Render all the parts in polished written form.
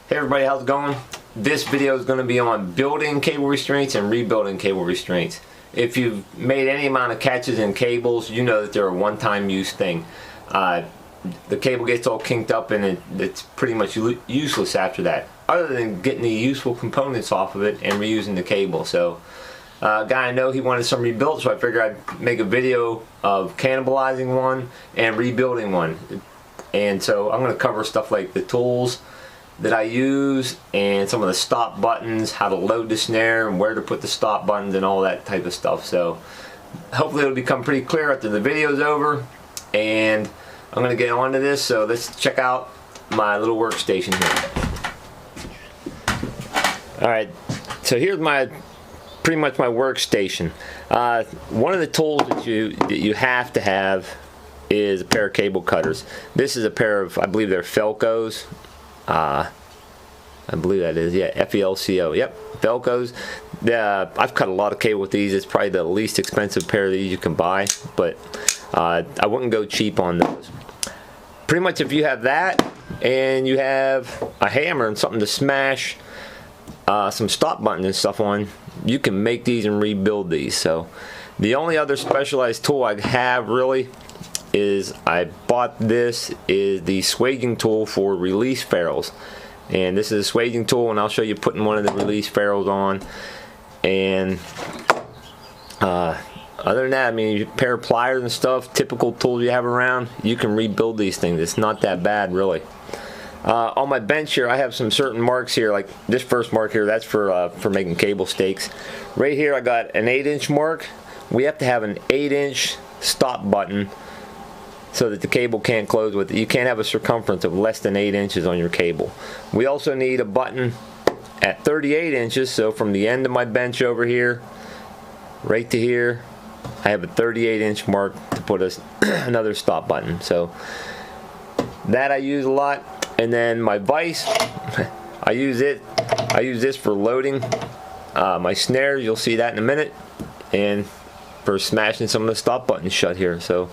Hey everybody, how's it going? This video is going to be on building cable restraints and rebuilding cable restraints. If you've made any amount of catches in cables, you know that they're a one-time use thing. The cable gets all kinked up and it's pretty much useless after that, other than getting the useful components off of it and reusing the cable. So a guy I know, he wanted some rebuilt, so I figured I'd make a video of cannibalizing one and rebuilding one. And so I'm going to cover stuff like the tools that I use and some of the stop buttons, how to load the snare and where to put the stop buttons and all that type of stuff. So hopefully it'll become pretty clear after the video's over, and I'm going to get on to this. So let's check out my little workstation here. Alright, so here's pretty much my workstation. One of the tools that you have to have is a pair of cable cutters. This is a pair of, I believe they're Felcos. I believe that is, yeah, F-E-L-C-O. Yep, Felcos. I've cut a lot of cable with these. It's probably the least expensive pair of these you can buy, but I wouldn't go cheap on those. Pretty much if you have that and you have a hammer and something to smash some stop buttons and stuff on, you can make these and rebuild these. So the only other specialized tool I have really is I bought this is the swaging tool for release ferrules, and this is a swaging tool, and I'll show you putting one of the release ferrules on. And other than that, I mean, a pair of pliers and stuff, typical tools you have around, you can rebuild these things. It's not that bad really. On my bench here, I have some certain marks here, like this first mark here, that's for making cable stakes. Right here I got an 8-inch mark. We have to have an 8-inch stop button so that the cable can't close with it. You can't have a circumference of less than 8 inches on your cable. We also need a button at 38 inches, so from the end of my bench over here right to here, I have a 38-inch mark to put another stop button. So that I use a lot. And then my vise, I use this for loading my snares. You'll see that in a minute, and for smashing some of the stop buttons shut here. So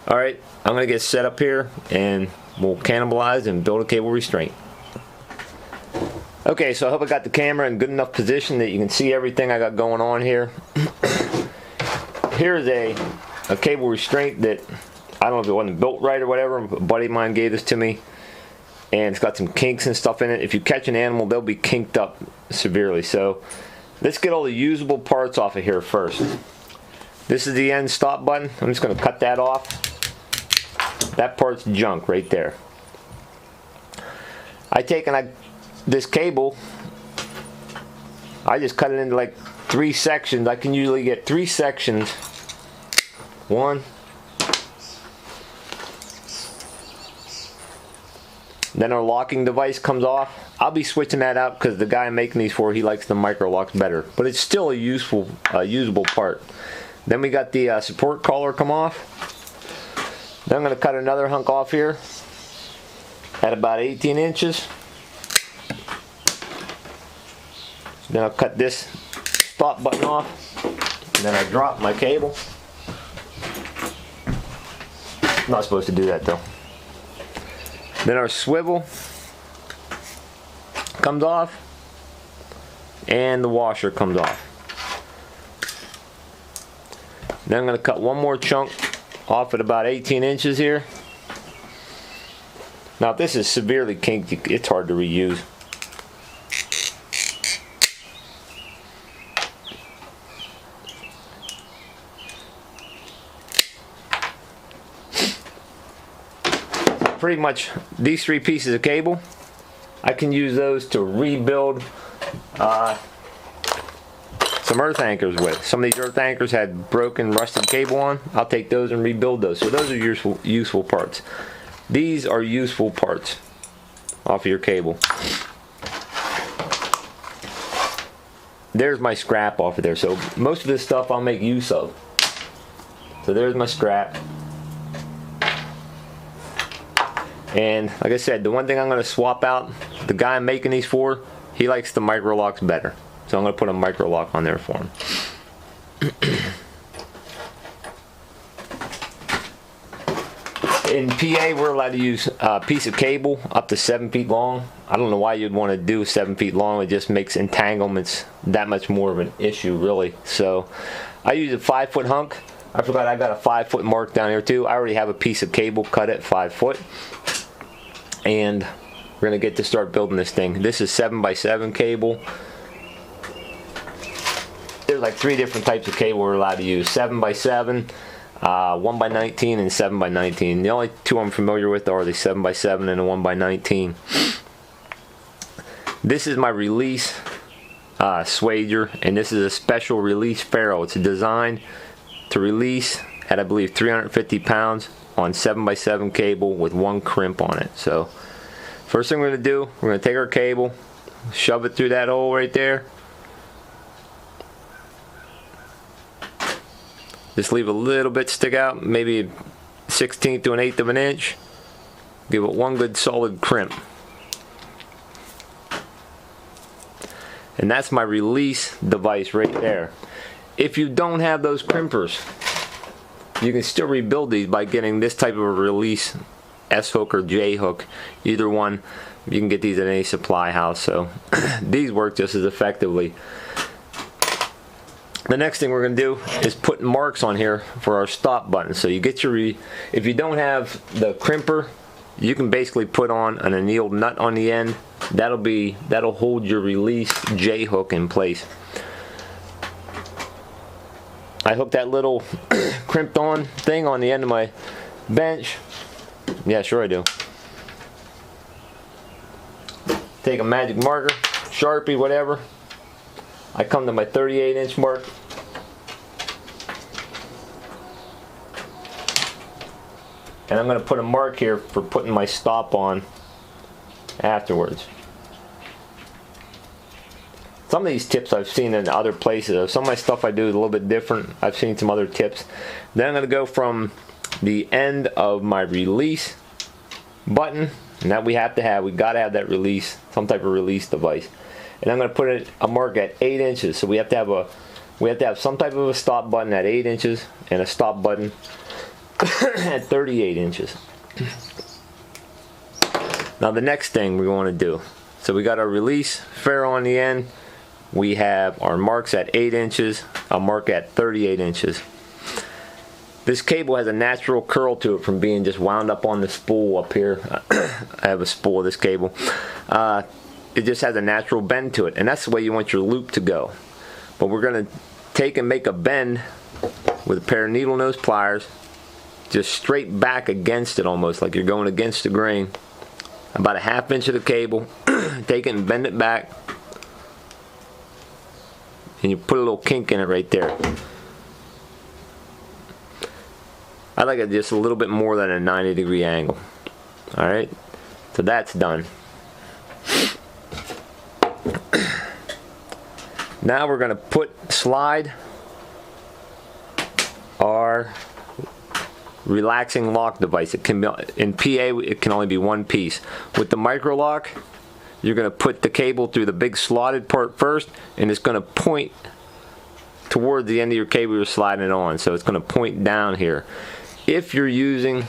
alright, I'm going to get set up here and we'll cannibalize and build a cable restraint. Okay, so I hope I got the camera in good enough position that you can see everything I got going on here. Here's a cable restraint that, I don't know if it wasn't built right or whatever, a buddy of mine gave this to me. And it's got some kinks and stuff in it. If you catch an animal, they'll be kinked up severely. So let's get all the usable parts off of here first. This is the end stop button. I'm just going to cut that off. That part's junk right there. This cable, I just cut it into like 3 sections. I can usually get 3 sections. 1. Then our locking device comes off. I'll be switching that out because the guy I'm making these for, he likes the micro locks better. But it's still a usable part. Then we got the support collar come off. Then I'm going to cut another hunk off here at about 18 inches. Then I'll cut this stop button off. And then I drop my cable. I'm not supposed to do that though. Then our swivel comes off, and the washer comes off. Then I'm going to cut one more chunk off at about 18 inches here. Now if this is severely kinked, it's hard to reuse. Pretty much these 3 pieces of cable, I can use those to rebuild some earth anchors with. Some of these earth anchors had broken, rusted cable on. I'll take those and rebuild those. So those are useful parts. These are useful parts off of your cable. There's my scrap off of there. So most of this stuff I'll make use of. So there's my scrap. And like I said, the one thing I'm going to swap out, the guy I'm making these for, he likes the micro locks better. So I'm going to put a micro lock on there for him. In PA, we're allowed to use a piece of cable up to 7 feet long. I don't know why you'd want to do 7 feet long. It just makes entanglements that much more of an issue, really. So I use a 5-foot hunk. I forgot I got a 5-foot mark down here too. I already have a piece of cable cut at 5 foot. And we're going to get to start building this thing. This is 7x7 cable. There's like 3 different types of cable we're allowed to use. 7x7. 1x19 and 7x19. The only 2 I'm familiar with are the 7x7 and the 1x19. This is my release swager, and this is a special release ferrule. It's designed to release at, I believe, 350 pounds on 7x7 cable with 1 crimp on it. So first thing we're going to do, we're going to take our cable, shove it through that hole right there. Just leave a little bit stick out, maybe a 1/16 to an 1/8 of an inch. Give it 1 good solid crimp. And that's my release device right there. If you don't have those crimpers, you can still rebuild these by getting this type of a release S hook or J hook. Either one, you can get these at any supply house. So these work just as effectively. The next thing we're going to do is put marks on here for our stop button. So you get your, if you don't have the crimper, you can basically put on an annealed nut on the end. That'll hold your release J hook in place. I hooked that little crimped on thing on the end of my bench. Yeah, sure I do. Take a magic marker, Sharpie, whatever. I come to my 38-inch mark. And I'm going to put a mark here for putting my stop on afterwards. Some of these tips I've seen in other places. Some of my stuff I do is a little bit different. I've seen some other tips. Then I'm going to go from the end of my release button, and that we have to have. We've got to have that release, some type of release device. And I'm going to put a mark at 8 inches. So we have to have some type of a stop button at 8 inches and a stop button at 38 inches. Now the next thing we want to do. So we got our release ferrule on the end. We have our marks at 8 inches, a mark at 38 inches. This cable has a natural curl to it from being just wound up on the spool up here. I have a spool of this cable. It just has a natural bend to it, and that's the way you want your loop to go. But we're going to take and make a bend with a pair of needle nose pliers, just straight back against it, almost like you're going against the grain. About a 1/2 inch of the cable, take it and bend it back, and you put a little kink in it right there. I like it just a little bit more than a 90-degree angle. Alright, so that's done. Now we're going to slide our relaxing lock device. It can be, in PA it can only be 1 piece. With the micro lock, you're going to put the cable through the big slotted part first, and it's going to point toward the end of your cable you're sliding it on. So it's going to point down here. If you're using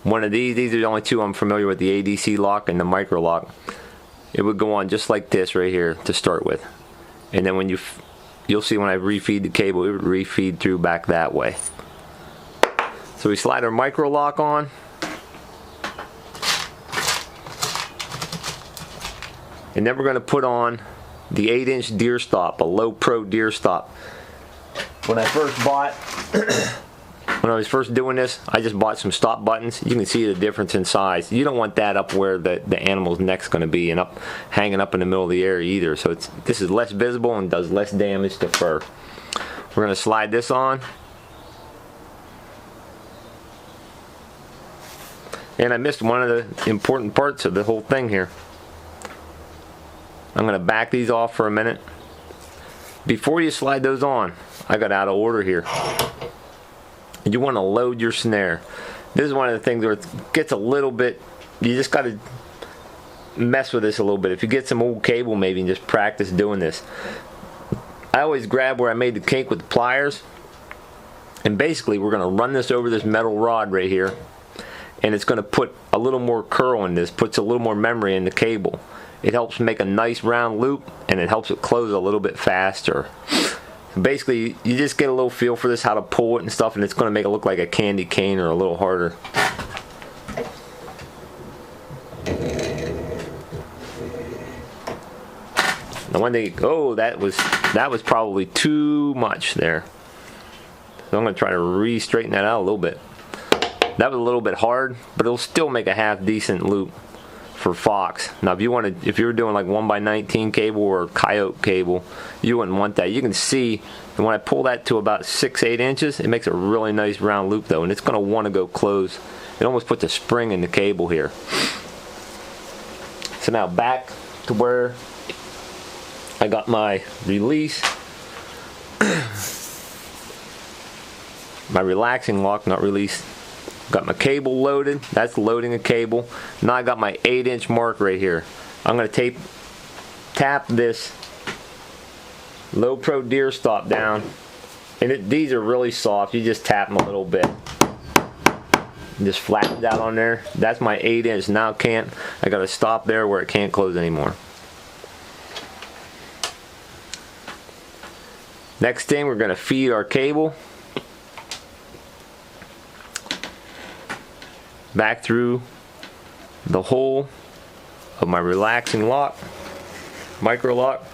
one of these are the only 2 I'm familiar with, the ADC lock and the micro lock. It would go on just like this right here to start with, and then when you'll see when I refeed the cable, it would refeed through back that way. So we slide our micro lock on, and then we're going to put on the 8-inch deer stop, a low pro deer stop. When I was first doing this, I just bought some stop buttons. You can see the difference in size. You don't want that up where the animal's neck's going to be and hanging up in the middle of the air either. So this is less visible and does less damage to fur. We're going to slide this on. And I missed one of the important parts of the whole thing here. I'm going to back these off for a minute. Before you slide those on, I got out of order here. You want to load your snare. This is one of the things where it gets a little bit, you just got to mess with this a little bit. If you get some old cable maybe and just practice doing this. I always grab where I made the kink with the pliers, And basically we're going to run this over this metal rod right here, and it's going to put a little more curl in this, puts a little more memory in the cable. It helps make a nice round loop, and it helps it close a little bit faster. Basically you just get a little feel for this, how to pull it and stuff, and it's going to make it look like a candy cane or a little harder. Now one thing, oh, that was probably too much there. So I'm going to try to re-straighten that out a little bit. That was a little bit hard, but it'll still make a half decent loop for Fox. Now if you were doing like 1x19 cable or coyote cable, you wouldn't want that. You can see, and when I pull that to about 6-8 inches, it makes a really nice round loop though, and it's going to want to go close. It almost puts a spring in the cable here. So now back to where I got my release. My relaxing lock, not release. Got my cable loaded. That's loading a cable. Now I got my 8-inch mark right here. I'm going to tap this low pro deer stop down, and these are really soft. You just tap them a little bit. Just flatten that on there. That's my 8-inch. Now I got to stop there where it can't close anymore. Next thing, we're going to feed our cable back through the hole of my relaxing lock, micro lock,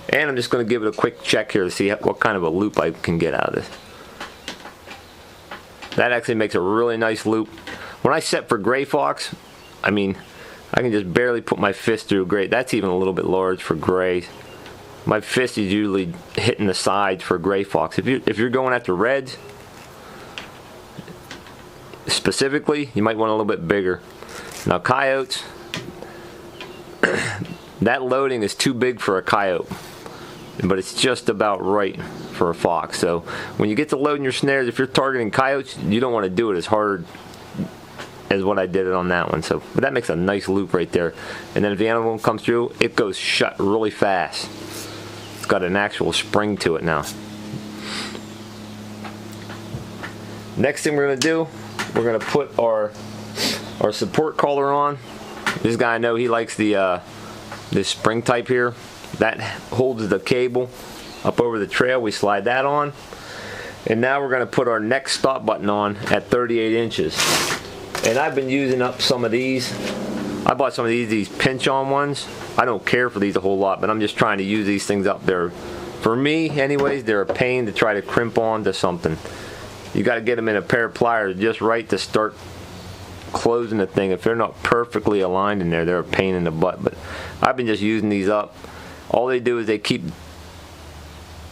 and I'm just going to give it a quick check here to see what kind of a loop I can get out of this. That actually makes a really nice loop. When I set for gray fox, I mean, I can just barely put my fist through gray. That's even a little bit large for gray. My fist is usually hitting the sides for gray fox. If you're going after reds specifically, you might want a little bit bigger. Now coyotes, that loading is too big for a coyote, but it's just about right for a fox. So when you get to loading your snares, if you're targeting coyotes, you don't want to do it as hard as what I did it on that one. So, but that makes a nice loop right there. And then if the animal comes through, it goes shut really fast. It's got an actual spring to it now. Next thing we're going to do, we're going to put our support collar on. This guy, I know he likes the this spring type here. That holds the cable up over the trail. We slide that on. And now we're going to put our next stop button on at 38 inches. And I've been using up some of these. I bought some of these pinch on ones. I don't care for these a whole lot, but I'm just trying to use these things up there. For me, anyways, they're a pain to try to crimp onto something. You got to get them in a pair of pliers just right to start closing the thing. If they're not perfectly aligned in there, they're a pain in the butt. But I've been just using these up. All they do is they keep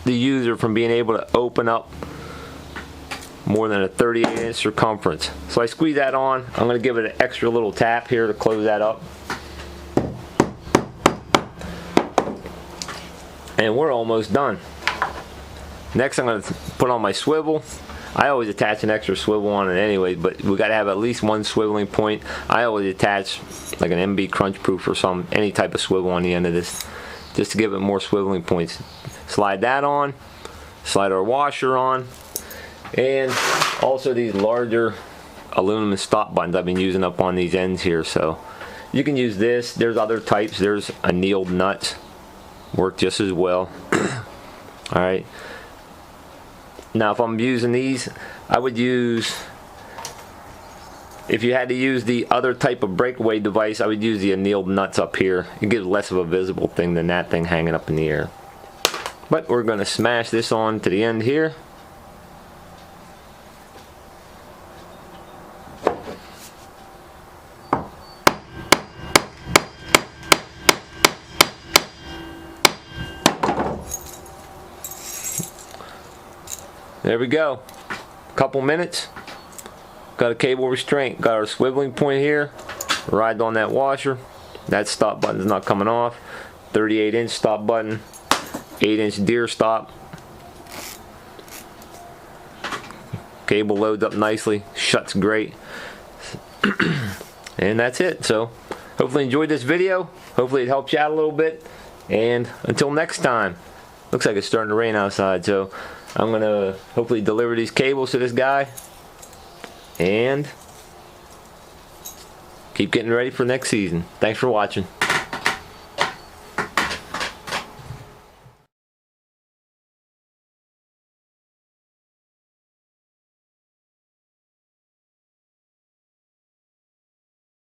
the user from being able to open up more than a 38-inch circumference. So I squeeze that on. I'm going to give it an extra little tap here to close that up. And we're almost done. Next I'm going to put on my swivel. I always attach an extra swivel on it anyway, but we got to have at least one swiveling point. I always attach like an MB crunch proof or any type of swivel on the end of this, just to give it more swiveling points. Slide that on, slide our washer on, and also these larger aluminum stop buttons I've been using up on these ends here. So you can use this. There's other types. There's annealed nuts, work just as well. Alright, now if I'm using these, I would use, if you had to use the other type of breakaway device, I would use the annealed nuts up here. It gives less of a visible thing than that thing hanging up in the air. But we're going to smash this on to the end here. There we go. Couple minutes. Got a cable restraint. Got our swiveling point here. Ride on that washer. That stop button's not coming off. 38-inch stop button. 8-inch deer stop. Cable loads up nicely. Shuts great. And that's it. So hopefully you enjoyed this video. Hopefully it helps you out a little bit. And until next time. Looks like it's starting to rain outside, so I'm gonna hopefully deliver these cables to this guy and keep getting ready for next season. Thanks for watching.